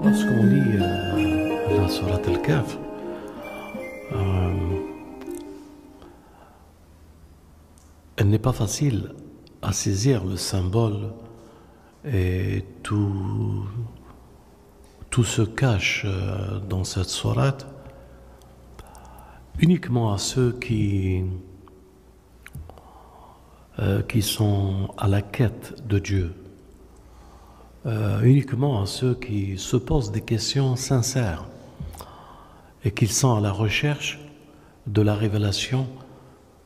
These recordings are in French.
Lorsqu'on lit la Sourate Al-Kahf, elle n'est pas facile à saisir le symbole et tout se cache dans cette sourate uniquement à ceux qui sont à la quête de Dieu, uniquement à ceux qui se posent des questions sincères et qui sont à la recherche de la révélation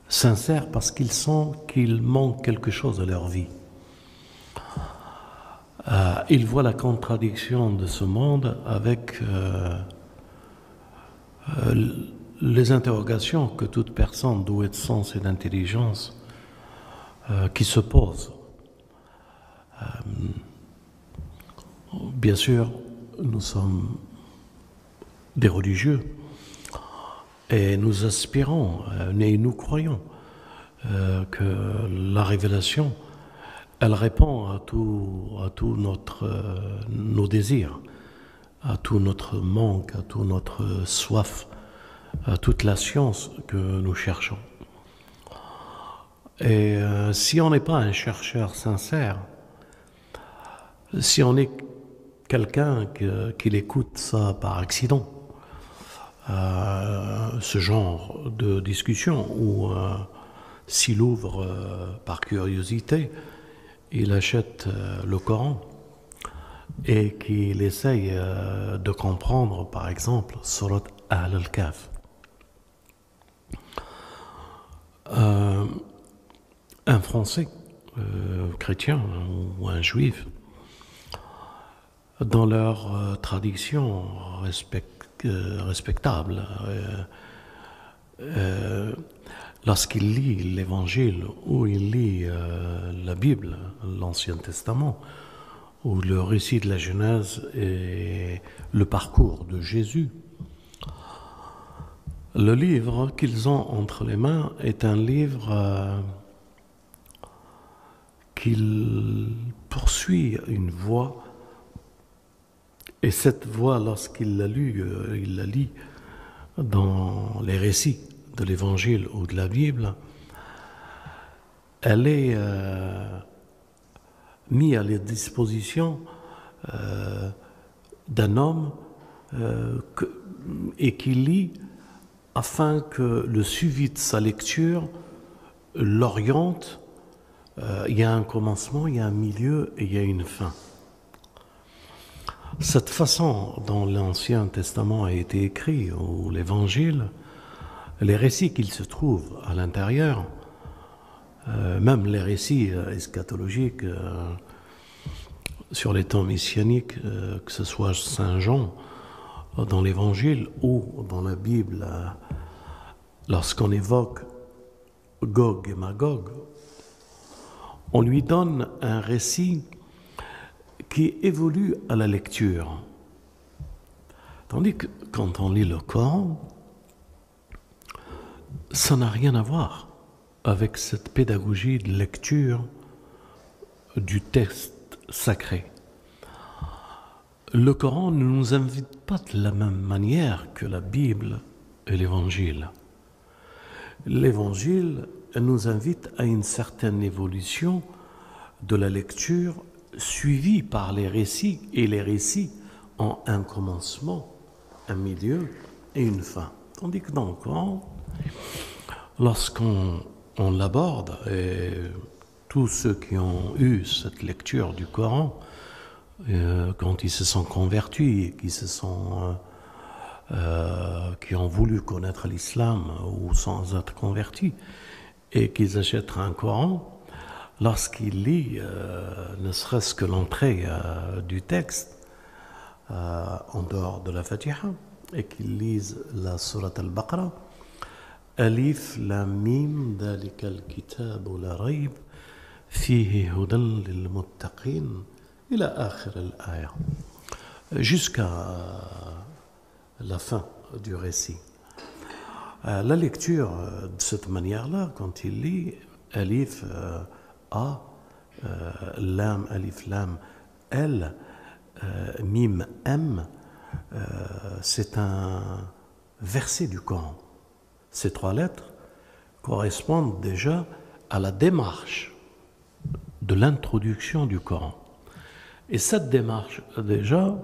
sincère parce qu'ils sentent qu'il manque quelque chose à leur vie. Ils voient la contradiction de ce monde avec les interrogations que toute personne douée de sens et d'intelligence qui se pose. Bien sûr, nous sommes des religieux et nous aspirons et nous croyons que la révélation, elle répond à tout nos désirs, à tout notre manque, à tout notre soif, à toute la science que nous cherchons. Et si on n'est pas un chercheur sincère, si on est quelqu'un qui écoute ça par accident, ce genre de discussion, ou s'il ouvre par curiosité, il achète le Coran et qu'il essaye de comprendre, par exemple, Surat Al-Kahf. Un Français chrétien ou un Juif, dans leur tradition respectable, lorsqu'il lit l'Évangile ou il lit la Bible, l'Ancien Testament, ou le récit de la Genèse et le parcours de Jésus, le livre qu'ils ont entre les mains est un livre qu'il poursuit une voie, et cette voie, lorsqu'il l'a lu, il la lit dans les récits de l'Évangile ou de la Bible, elle est mise à la disposition d'un homme et qui lit afin que le suivi de sa lecture l'oriente. Il y a un commencement, il y a un milieu et il y a une fin. Cette façon dont l'Ancien Testament a été écrit, ou l'Évangile, les récits qu'il se trouvent à l'intérieur, même les récits eschatologiques sur les temps messianiques, que ce soit Saint Jean dans l'Évangile ou dans la Bible, lorsqu'on évoque Gog et Magog, on lui donne un récit qui évolue à la lecture. Tandis que quand on lit le Coran, ça n'a rien à voir avec cette pédagogie de lecture du texte sacré. Le Coran ne nous invite pas de la même manière que la Bible et l'Évangile. L'Évangile nous invite à une certaine évolution de la lecture suivie par les récits, et les récits ont un commencement, un milieu et une fin. Tandis que dans le Coran, lorsqu'on l'aborde, et tous ceux qui ont eu cette lecture du Coran, quand ils se sont convertis, qui ont voulu connaître l'islam ou sans être convertis, et qu'ils achètent un Coran, lorsqu'ils lisent ne serait-ce que l'entrée du texte, en dehors de la Fatiha, et qu'ils lisent la Sourate Al-Baqarah, Alif Lam Mim Dhalika al-Kitabu la Rayb Fihi Hudan lil Muttaqin ila akhir al-aya, jusqu'à la fin du récit. La lecture de cette manière-là, quand il lit Alif A, Lam, Alif, Lam, L, Mim M, c'est un verset du Coran. Ces 3 lettres correspondent déjà à la démarche de l'introduction du Coran. Et cette démarche, déjà,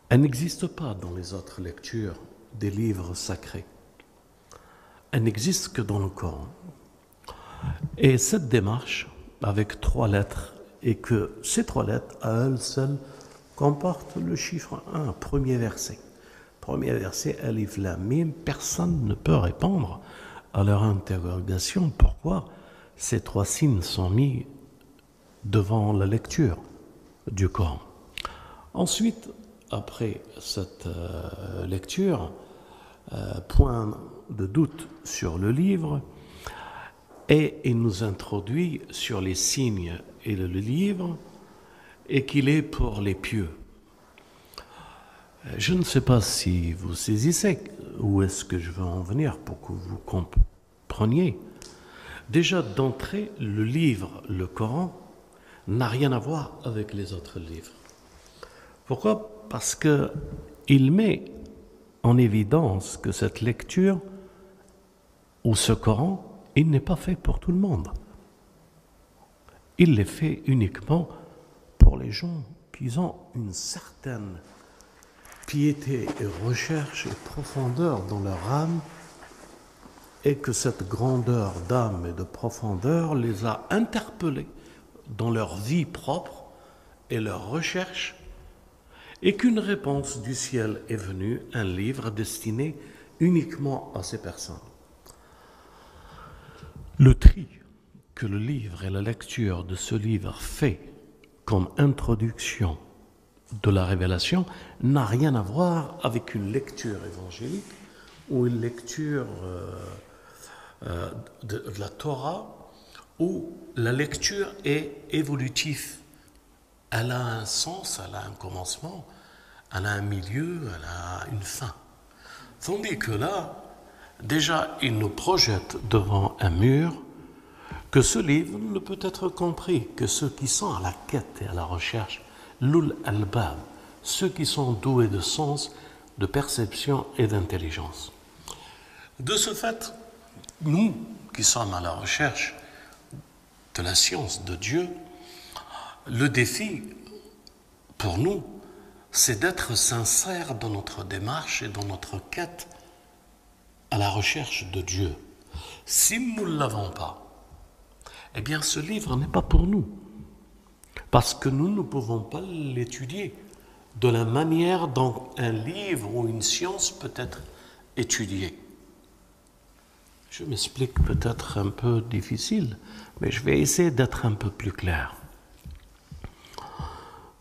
elle n'existe pas dans les autres lectures des livres sacrés. Elle n'existe que dans le Coran. Et cette démarche, avec 3 lettres, et que ces 3 lettres, à elles seules, comportent le chiffre 1, premier verset. Premier verset, Alif Lam Mim, personne ne peut répondre à leur interrogation. Pourquoi ces 3 signes sont mis devant la lecture du Coran? Ensuite, après cette lecture, point de doute sur le livre, et il nous introduit sur les signes et le livre, et qu'il est pour les pieux. Je ne sais pas si vous saisissez où est-ce que je veux en venir pour que vous compreniez. Déjà d'entrée, le livre, le Coran, n'a rien à voir avec les autres livres. Pourquoi? Parce qu'il met en évidence que cette lecture ou ce Coran, il n'est pas fait pour tout le monde. Il est fait uniquement pour les gens qui ont une certaine piété et recherche et profondeur dans leur âme, et que cette grandeur d'âme et de profondeur les a interpellés dans leur vie propre et leur recherche, et qu'une réponse du ciel est venue, un livre destiné uniquement à ces personnes. Le tri que le livre et la lecture de ce livre fait comme introduction de la révélation n'a rien à voir avec une lecture évangélique ou une lecture de la Torah, où la lecture est évolutive. Elle a un sens, elle a un commencement, elle a un milieu, elle a une fin. Tandis que là, déjà, il nous projette devant un mur que ce livre ne peut être compris que ceux qui sont à la quête et à la recherche, l'ul albab, ceux qui sont doués de sens, de perception et d'intelligence. De ce fait, nous qui sommes à la recherche de la science de Dieu, le défi pour nous, c'est d'être sincères dans notre démarche et dans notre quête à la recherche de Dieu. Si nous ne l'avons pas, eh bien ce livre n'est pas pour nous, parce que nous ne pouvons pas l'étudier de la manière dont un livre ou une science peut être étudiée. Je m'explique peut-être un peu difficile, mais je vais essayer d'être un peu plus clair.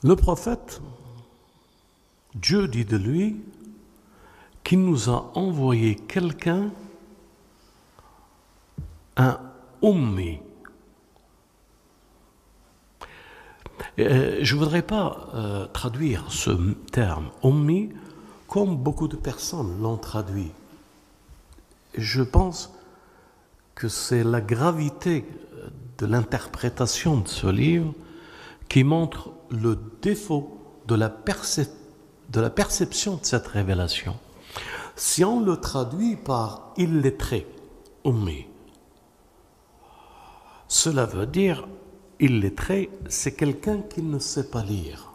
Le prophète, Dieu dit de lui qu'il nous a envoyé quelqu'un, un ummi. Je ne voudrais pas traduire ce terme ummi comme beaucoup de personnes l'ont traduit. Je pense que c'est la gravité de l'interprétation de ce livre qui montre le défaut de la perception de cette révélation. Si on le traduit par illettré, ummi, cela veut dire illettré, c'est quelqu'un qui ne sait pas lire,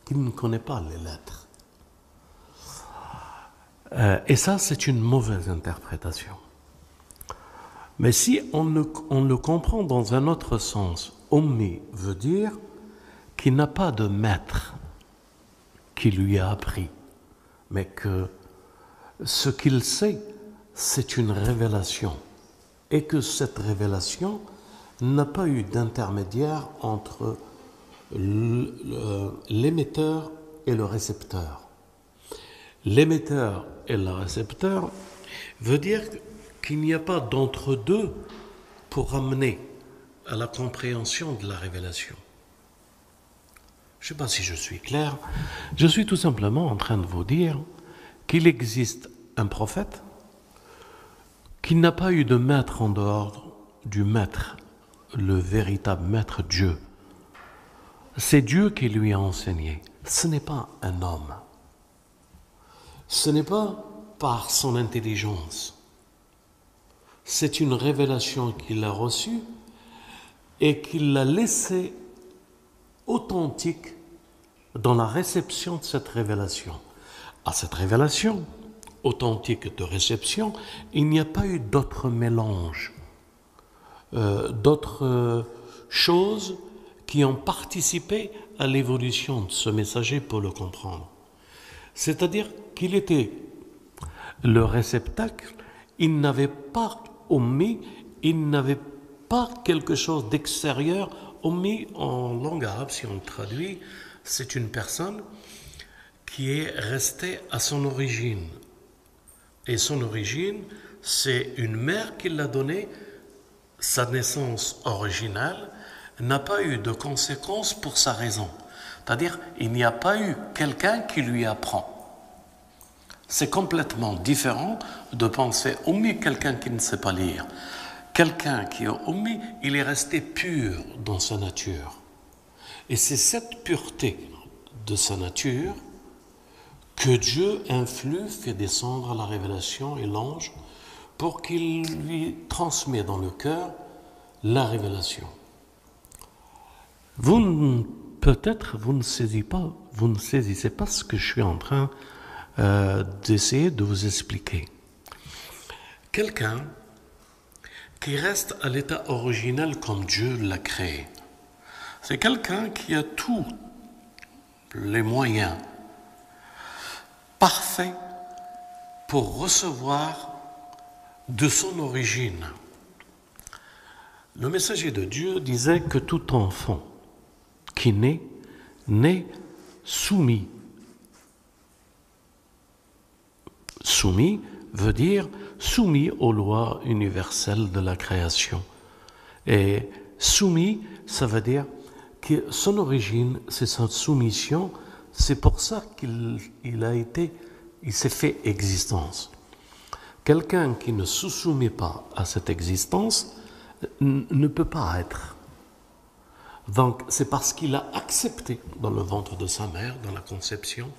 qui ne connaît pas les lettres. Et ça, c'est une mauvaise interprétation. Mais si on le comprend dans un autre sens, ummi veut dire qu'il n'a pas de maître qui lui a appris, mais que ce qu'il sait, c'est une révélation, et que cette révélation n'a pas eu d'intermédiaire entre l'émetteur et le récepteur. L'émetteur et le récepteur veut dire qu'il n'y a pas d'entre-deux pour amener à la compréhension de la révélation. Je ne sais pas si je suis clair. Je suis tout simplement en train de vous dire qu'il existe un prophète qui n'a pas eu de maître en dehors du maître, le véritable maître Dieu. c'est Dieu qui lui a enseigné. Ce n'est pas un homme. Ce n'est pas par son intelligence. C'est une révélation qu'il a reçue et qu'il l'a laissée authentique dans la réception de cette révélation. À cette révélation authentique de réception, il n'y a pas eu d'autres mélanges, d'autres choses qui ont participé à l'évolution de ce messager pour le comprendre. C'est-à-dire qu'il était le réceptacle, il n'avait pas omis, il n'avait pas quelque chose d'extérieur. Omis en langue arabe, si on traduit, c'est une personne qui est restée à son origine. Et son origine, c'est une mère qui l'a donnée. Sa naissance originale n'a pas eu de conséquences pour sa raison. C'est-à-dire, il n'y a pas eu quelqu'un qui lui apprend. C'est complètement différent de penser ummi, quelqu'un qui ne sait pas lire. Quelqu'un qui est ummi, il est resté pur dans sa nature. Et c'est cette pureté de sa nature que Dieu influe, fait descendre la révélation et l'ange pour qu'il lui transmet dans le cœur la révélation. Peut-être vous ne saisissez pas ce que je suis en train d'essayer de vous expliquer. Quelqu'un qui reste à l'état originel comme Dieu l'a créé, c'est quelqu'un qui a tous les moyens parfaits pour recevoir de son origine. Le messager de Dieu disait que tout enfant qui naît soumis. Soumis veut dire soumis aux lois universelles de la création. Et soumis, ça veut dire que son origine, c'est sa soumission, c'est pour ça qu'il s'est fait existence. Quelqu'un qui ne se soumet pas à cette existence ne peut pas être. Donc, c'est parce qu'il a accepté dans le ventre de sa mère, dans la conception,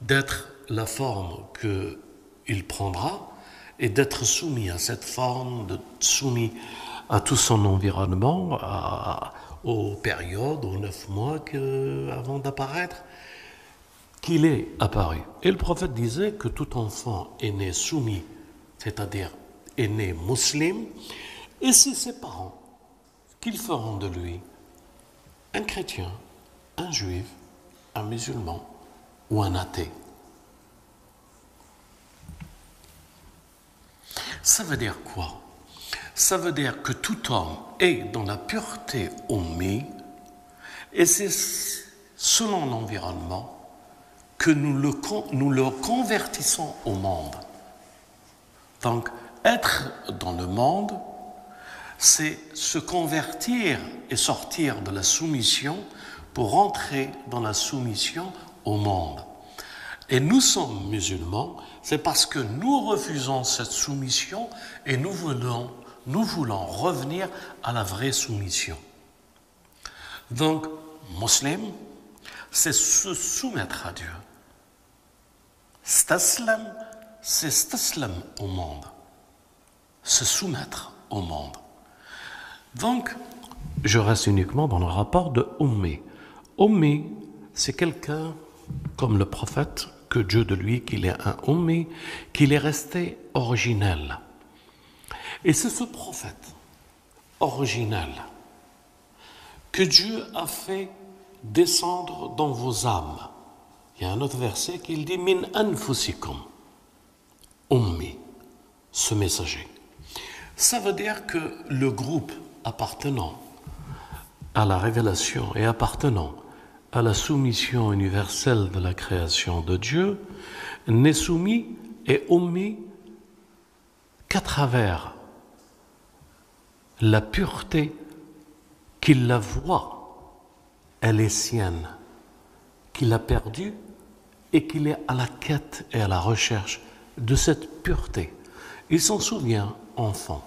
d'être la forme qu'il prendra et d'être soumis à cette forme, soumis à tout son environnement, aux périodes, aux 9 mois avant d'apparaître, qu'il est apparu. Et le prophète disait que tout enfant est né soumis, c'est-à-dire est né musulman, et c'est ses parents qu'ils feront de lui un chrétien, un juif, un musulman ou un athée. Ça veut dire quoi? Ça veut dire que tout homme est dans la pureté ummi, et c'est selon l'environnement que nous le convertissons au monde. Donc, être dans le monde, c'est se convertir et sortir de la soumission pour entrer dans la soumission au monde. Et nous sommes musulmans, c'est parce que nous refusons cette soumission et nous voulons revenir à la vraie soumission. Donc, musulman, c'est se soumettre à Dieu. Staslam, c'est staslam au monde. Se soumettre au monde. Donc, je reste uniquement dans le rapport de ummi. Ummi, c'est quelqu'un comme le prophète, que Dieu de lui, qu'il est un ummi, qu'il est resté originel. Et c'est ce prophète originel que Dieu a fait descendre dans vos âmes. Il y a un autre verset qui dit « Min anfusikum » ummi, ce messager. Ça veut dire que le groupe appartenant à la révélation et appartenant à la soumission universelle de la création de Dieu n'est soumis et ummi qu'à travers la pureté qu'il la voit, elle est sienne, qu'il a perdue et qu'il est à la quête et à la recherche de cette pureté. Il s'en souvient, enfant,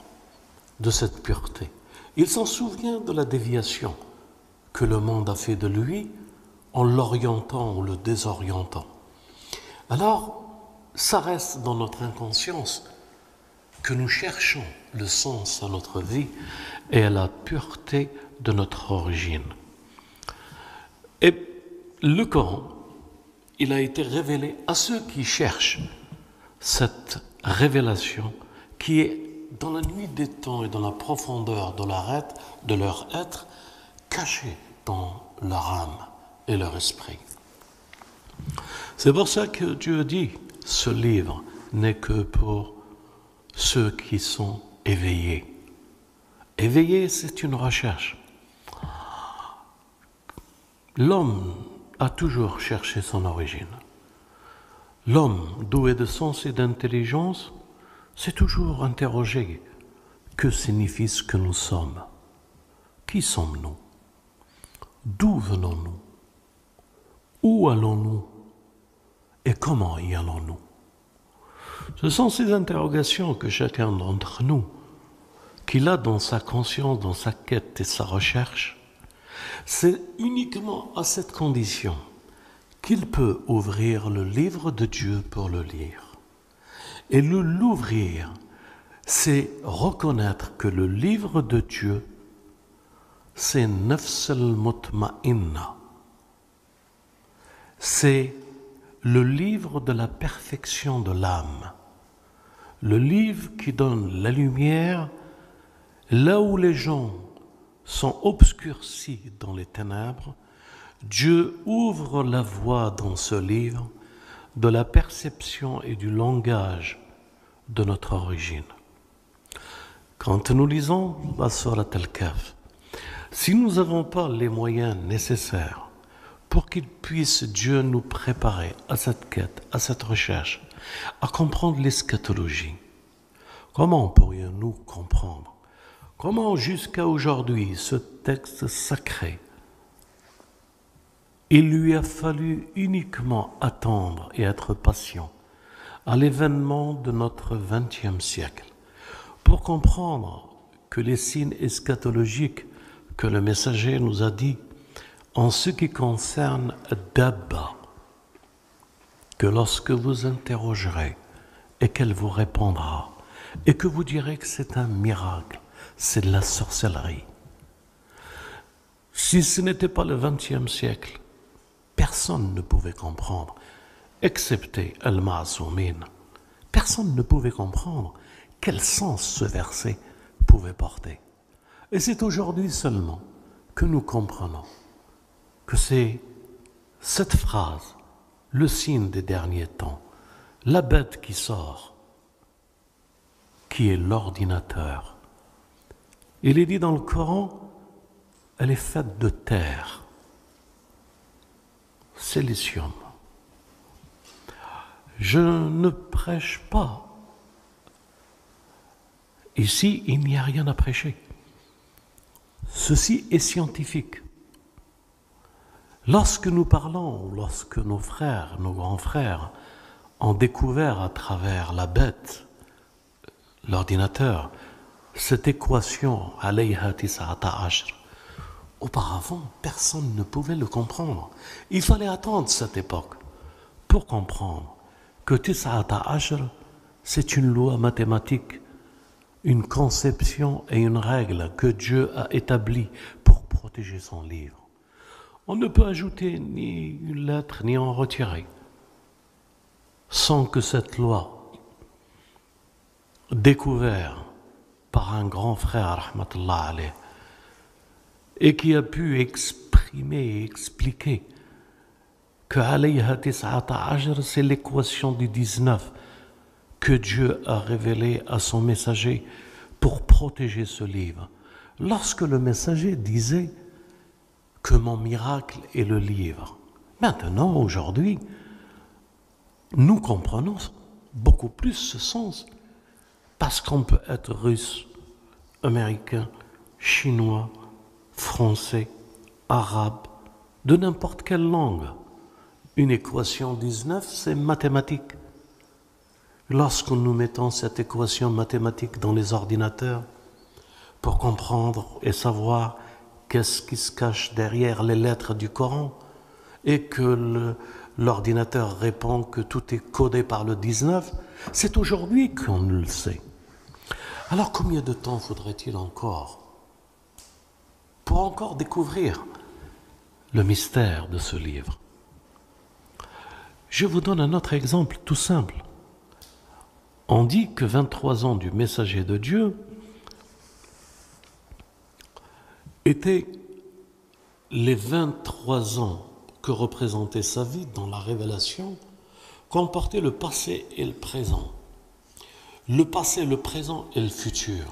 de cette pureté. Il s'en souvient de la déviation que le monde a fait de lui en l'orientant ou le désorientant. Alors, ça reste dans notre inconscience que nous cherchons le sens à notre vie et à la pureté de notre origine. Et le Coran, il a été révélé à ceux qui cherchent cette révélation qui est dans la nuit des temps et dans la profondeur de leur être, cachée dans leur âme et leur esprit. C'est pour ça que Dieu dit, ce livre n'est que pour ceux qui sont éveillés. Éveillé, c'est une recherche. L'homme a toujours cherché son origine. L'homme, doué de sens et d'intelligence, s'est toujours interrogé que signifie ce que nous sommes. Qui sommes-nous? D'où venons-nous? Où allons-nous? Et comment y allons-nous? Ce sont ces interrogations que chacun d'entre nous, qu'il a dans sa conscience, dans sa quête et sa recherche, c'est uniquement à cette condition qu'il peut ouvrir le livre de Dieu pour le lire. Et l'ouvrir, c'est reconnaître que le livre de Dieu, c'est Nafs al-Mutma'inna. C'est le livre de la perfection de l'âme. Le livre qui donne la lumière là où les gens sont obscurcis dans les ténèbres. Dieu ouvre la voie dans ce livre de la perception et du langage de notre origine. Quand nous lisons la sourate Al-Kahf, si nous n'avons pas les moyens nécessaires pour qu'il puisse Dieu nous préparer à cette quête, à cette recherche, à comprendre l'eschatologie, comment pourrions-nous comprendre? Comment jusqu'à aujourd'hui ce texte sacré, il lui a fallu uniquement attendre et être patient à l'événement de notre XXe siècle pour comprendre que les signes eschatologiques que le messager nous a dit en ce qui concerne Dabba, que lorsque vous interrogerez et qu'elle vous répondra et que vous direz que c'est un miracle, c'est de la sorcellerie. Si ce n'était pas le XXe siècle, personne ne pouvait comprendre, excepté Al-Ma'asoumin. Personne ne pouvait comprendre quel sens ce verset pouvait porter. Et c'est aujourd'hui seulement que nous comprenons que c'est cette phrase, le signe des derniers temps, la bête qui sort, qui est l'ordinateur. Il est dit dans le Coran, elle est faite de terre, silicium. Je ne prêche pas. Ici, il n'y a rien à prêcher. Ceci est scientifique. Lorsque nous parlons, lorsque nos frères, nos grands frères ont découvert à travers la bête, l'ordinateur, cette équation, alayha tis'ata ashr, auparavant, personne ne pouvait le comprendre. Il fallait attendre cette époque pour comprendre que tis'ata ashr, c'est une loi mathématique, une conception et une règle que Dieu a établie pour protéger son livre. On ne peut ajouter ni une lettre ni en retirer sans que cette loi, découverte par un grand frère, rahmatullah alayh, et qui a pu exprimer et expliquer que alayha tis'ata ashr, c'est l'équation du 19 que Dieu a révélée à son messager pour protéger ce livre. Lorsque le messager disait que mon miracle est le livre, maintenant, aujourd'hui, nous comprenons beaucoup plus ce sens parce qu'on peut être russe, américain, chinois, français, arabe, de n'importe quelle langue. Une équation 19, c'est mathématique. Lorsque nous mettons cette équation mathématique dans les ordinateurs pour comprendre et savoir qu'est-ce qui se cache derrière les lettres du Coran et que l'ordinateur répond que tout est codé par le 19, c'est aujourd'hui qu'on le sait. Alors combien de temps faudrait-il encore pour encore découvrir le mystère de ce livre? Je vous donne un autre exemple tout simple. On dit que 23 ans du messager de Dieu étaient les 23 ans que représentait sa vie dans la révélation, comportait le passé et le présent. Le passé, le présent et le futur.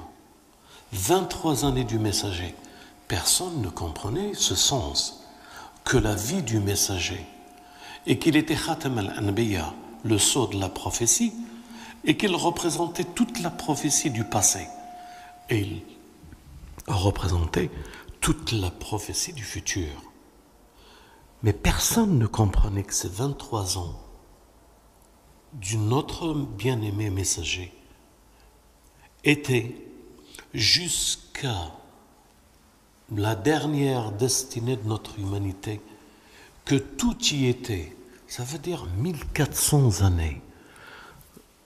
23 années du messager. Personne ne comprenait ce sens, que la vie du messager, et qu'il était Khatam al-Anbiya, le sceau de la prophétie, et qu'il représentait toute la prophétie du passé. Et il représentait toute la prophétie du futur. Mais personne ne comprenait que ces 23 ans du notre bien-aimé messager étaient jusqu'à la dernière destinée de notre humanité, que tout y était. Ça veut dire 1400 années.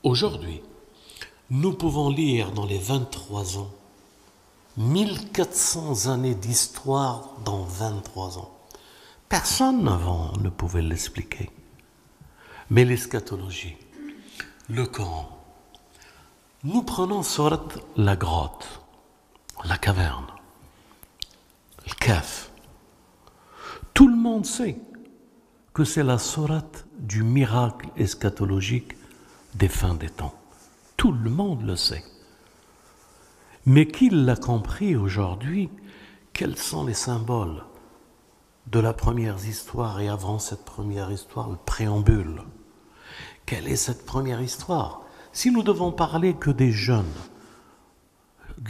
Aujourd'hui, nous pouvons lire dans les 23 ans 1400 années d'histoire dans 23 ans. Personne avant ne pouvait l'expliquer. Mais l'eschatologie, le Coran, nous prenons Surat la grotte, la caverne, le Kahf. Tout le monde sait que c'est la sourate du miracle eschatologique des fins des temps. Tout le monde le sait. Mais qui l'a compris aujourd'hui? Quels sont les symboles de la première histoire et avant cette première histoire, le préambule? Quelle est cette première histoire? Si nous devons parler que des jeunes,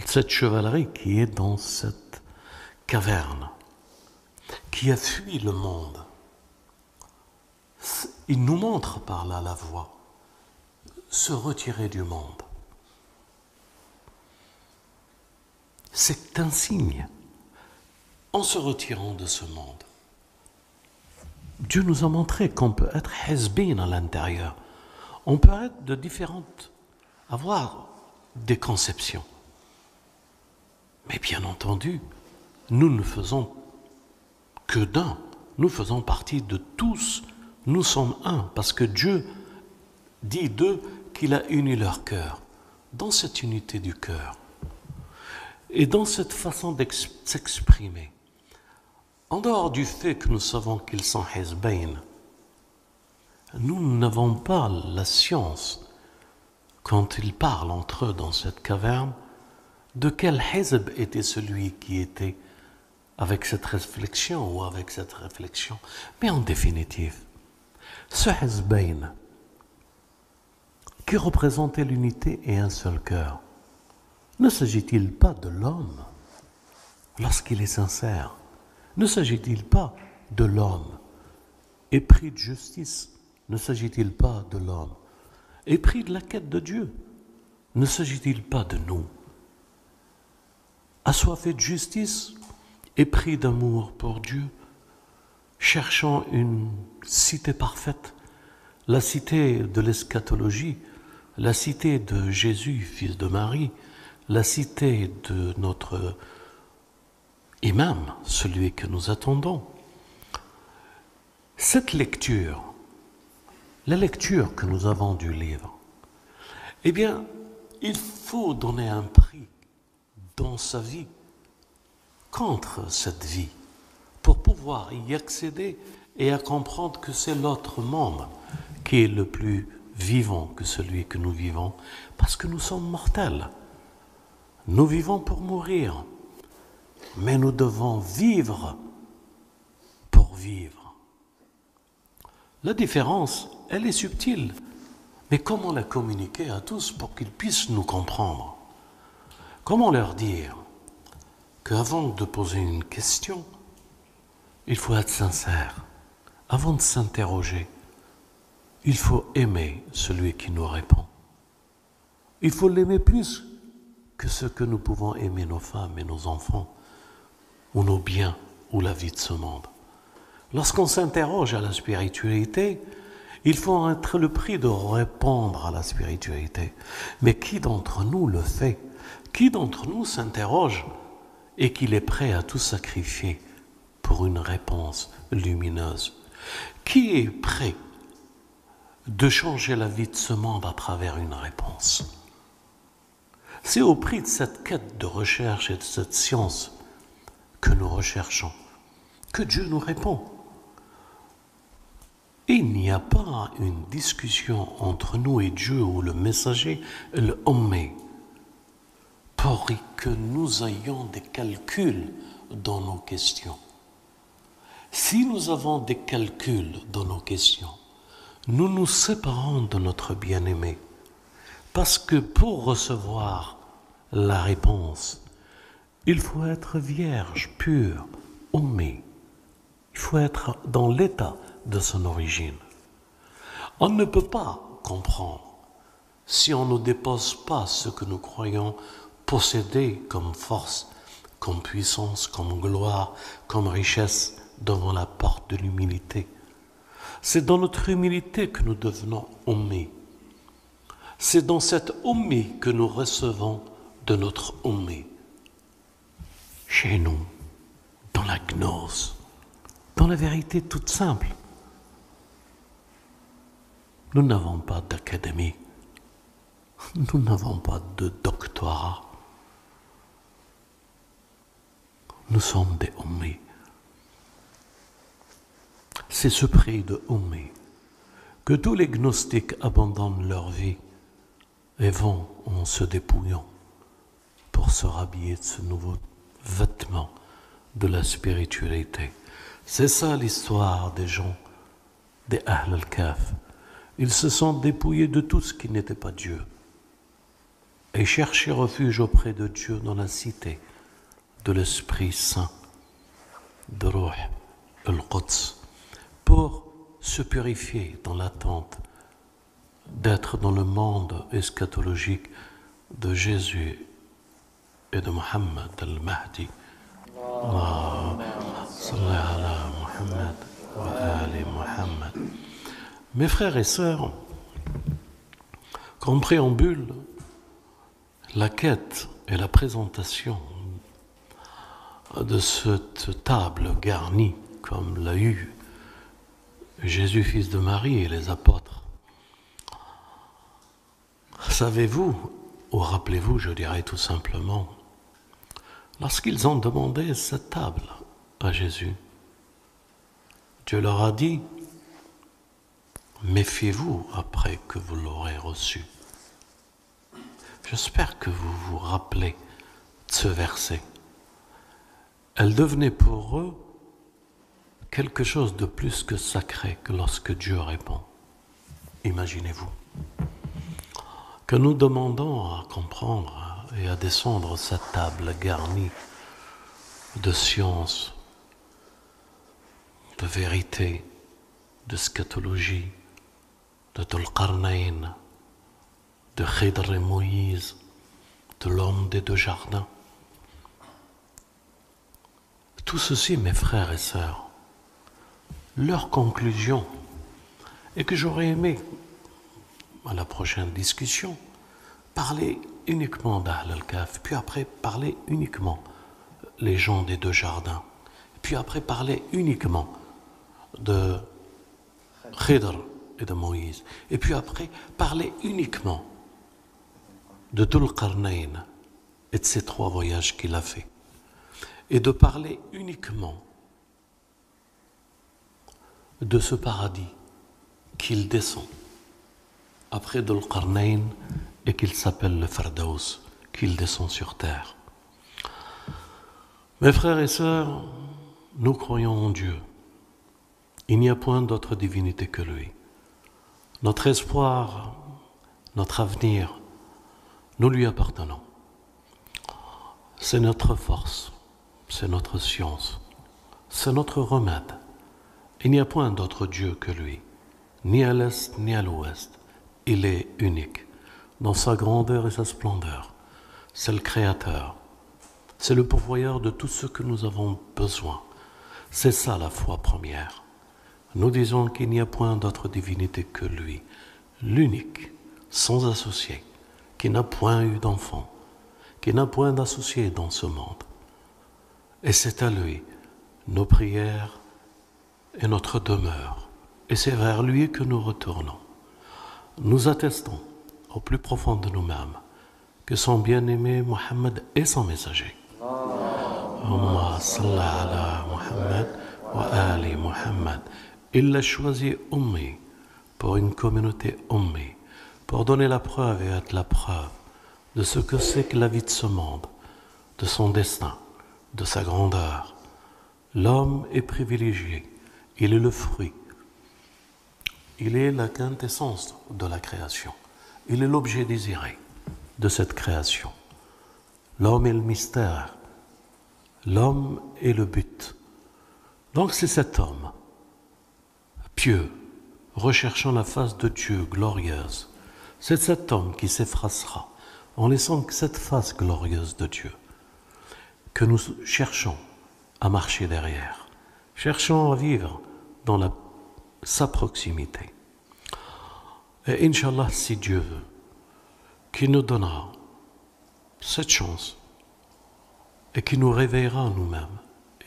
cette chevalerie qui est dans cette caverne, qui a fui le monde, il nous montre par là la voie, se retirer du monde. C'est un signe. En se retirant de ce monde, Dieu nous a montré qu'on peut être hezbin à l'intérieur. On peut être de différentes, avoir des conceptions. Mais bien entendu, nous ne faisons que d'un. Nous faisons partie de tous. Nous sommes un, parce que Dieu dit d'eux qu'il a uni leur cœur. Dans cette unité du cœur et dans cette façon de s'exprimer, en dehors du fait que nous savons qu'ils sont hezbain, nous n'avons pas la science, quand ils parlent entre eux dans cette caverne, de quel hezb était celui qui était avec cette réflexion ou avec cette réflexion. Mais en définitive, ce hezbain qui représentait l'unité et un seul cœur, ne s'agit-il pas de l'homme lorsqu'il est sincère? Ne s'agit-il pas de l'homme épris de justice? Ne s'agit-il pas de l'homme épris de la quête de Dieu? Ne s'agit-il pas de nous, assoiffés de justice, épris d'amour pour Dieu, cherchant une cité parfaite, la cité de l'eschatologie, la cité de Jésus, fils de Marie, la cité de notre imam, celui que nous attendons. Cette lecture, la lecture que nous avons du livre, eh bien, il faut donner un prix dans sa vie contre cette vie pour pouvoir y accéder et à comprendre que c'est l'autre monde qui est le plus vivant que celui que nous vivons, parce que nous sommes mortels. Nous vivons pour mourir, mais nous devons vivre pour vivre. La différence, elle est subtile, mais comment la communiquer à tous pour qu'ils puissent nous comprendre? Comment leur dire qu'avant de poser une question, il faut être sincère. Avant de s'interroger, il faut aimer celui qui nous répond. Il faut l'aimer plus que ce que nous pouvons aimer nos femmes et nos enfants, ou nos biens, ou la vie de ce monde. Lorsqu'on s'interroge à la spiritualité, il faut être le prix de répondre à la spiritualité. Mais qui d'entre nous le fait? Qui d'entre nous s'interroge et qu'il est prêt à tout sacrifier pour une réponse lumineuse? Qui est prêt de changer la vie de ce monde à travers une réponse? C'est au prix de cette quête de recherche et de cette science que nous recherchons que Dieu nous répond. Il n'y a pas une discussion entre nous et Dieu ou le messager, le Ummi, pour que nous ayons des calculs dans nos questions. Si nous avons des calculs dans nos questions, nous nous séparons de notre bien-aimé. Parce que pour recevoir la réponse, il faut être vierge, pur, Ummi. Il faut être dans l'état de son origine. On ne peut pas comprendre si on ne dépose pas ce que nous croyons posséder comme force, comme puissance, comme gloire, comme richesse devant la porte de l'humilité. C'est dans notre humilité que nous devenons Ummi. C'est dans cette Ummi que nous recevons de notre Ummi. Chez nous, dans la gnose, dans la vérité toute simple. Nous n'avons pas d'académie, nous n'avons pas de doctorat. Nous sommes des Ummi. C'est ce prix de Ummi que tous les gnostiques abandonnent leur vie et vont en se dépouillant pour se rhabiller de ce nouveau vêtement de la spiritualité. C'est ça l'histoire des gens, des Ahl al-Kahf. Ils se sont dépouillés de tout ce qui n'était pas Dieu et cherchaient refuge auprès de Dieu dans la cité de l'Esprit Saint, de Ruh al-Quds, pour se purifier dans l'attente d'être dans le monde eschatologique de Jésus et de Muhammad al-Mahdi. Mes frères et sœurs, qu'on préambule la quête et la présentation de cette table garnie comme l'a eu Jésus, fils de Marie, et les apôtres. Savez-vous, ou rappelez-vous, je dirais tout simplement, lorsqu'ils ont demandé cette table à Jésus, Dieu leur a dit, méfiez-vous après que vous l'aurez reçu. J'espère que vous vous rappelez de ce verset. Elle devenait pour eux quelque chose de plus que sacré que lorsque Dieu répond. Imaginez-vous que nous demandons à comprendre et à descendre cette table garnie de science, de vérité, de scatologie, de Dhul-Qarnayn, de Khidr et Moïse, de l'homme des deux jardins. Tout ceci, mes frères et sœurs, leur conclusion est que j'aurais aimé, à la prochaine discussion, parler uniquement d'Ahl al-Kahf, puis après parler uniquement les gens des deux jardins, puis après parler uniquement de Khidr et de Moïse, et puis après parler uniquement de Dhul-Qarnayn et de ces 3 voyages qu'il a fait, et de parler uniquement de ce paradis qu'il descend après Dhul-Qarnayn et qu'il s'appelle le Firdaus, qu'il descend sur terre. Mes frères et sœurs, nous croyons en Dieu. Il n'y a point d'autre divinité que lui. Notre espoir, notre avenir, nous lui appartenons. C'est notre force, c'est notre science, c'est notre remède. Il n'y a point d'autre Dieu que lui, ni à l'est ni à l'ouest. Il est unique dans sa grandeur et sa splendeur. C'est le Créateur, C'est le pourvoyeur de tout ce que nous avons besoin. C'est ça la foi première. Nous disons qu'il n'y a point d'autre divinité que lui, l'unique, sans associé, qui n'a point eu d'enfant, qui n'a point d'associé dans ce monde. Et c'est à lui nos prières et notre demeure, et c'est vers lui que nous retournons. Nous attestons au plus profond de nous-mêmes que son bien-aimé Mohammed est son messager. Allahumma salli ala Muhammad wa ali Muhammad. Il l'a choisi ummi pour une communauté ummi, pour donner la preuve et être la preuve de ce que c'est que la vie de ce monde, de son destin, de sa grandeur. L'homme est privilégié, il est le fruit, il est la quintessence de la création, il est l'objet désiré de cette création. L'homme est le mystère, l'homme est le but. Donc c'est cet homme, pieux, recherchant la face de Dieu glorieuse. C'est cet homme qui s'effacera en laissant cette face glorieuse de Dieu que nous cherchons à marcher derrière, cherchons à vivre dans sa proximité. Et Inch'Allah, si Dieu veut, qui nous donnera cette chance et qui nous réveillera à nous-mêmes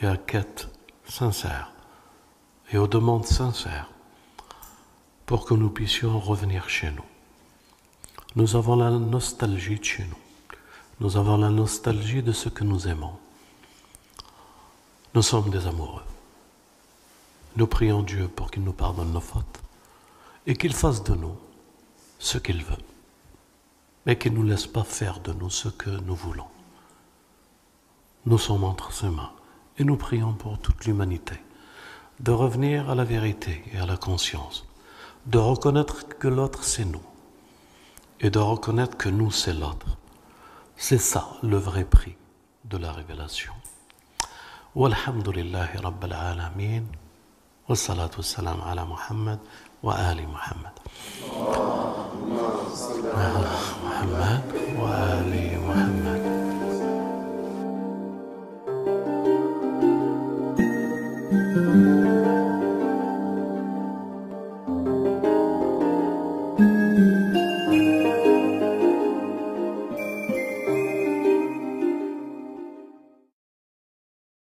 et à quête sincère et aux demandes sincères pour que nous puissions revenir chez nous. Nous avons la nostalgie de chez nous. Nous avons la nostalgie de ce que nous aimons. Nous sommes des amoureux. Nous prions Dieu pour qu'il nous pardonne nos fautes et qu'il fasse de nous ce qu'il veut, mais qu'il ne nous laisse pas faire de nous ce que nous voulons. Nous sommes entre ses mains et nous prions pour toute l'humanité de revenir à la vérité et à la conscience, de reconnaître que l'autre c'est nous et de reconnaître que nous c'est l'autre. C'est ça le vrai prix de la révélation. Walhamdulillahi Rabbil Alamin. والصلاة والسلام على محمد وآل محمد. محمد وآل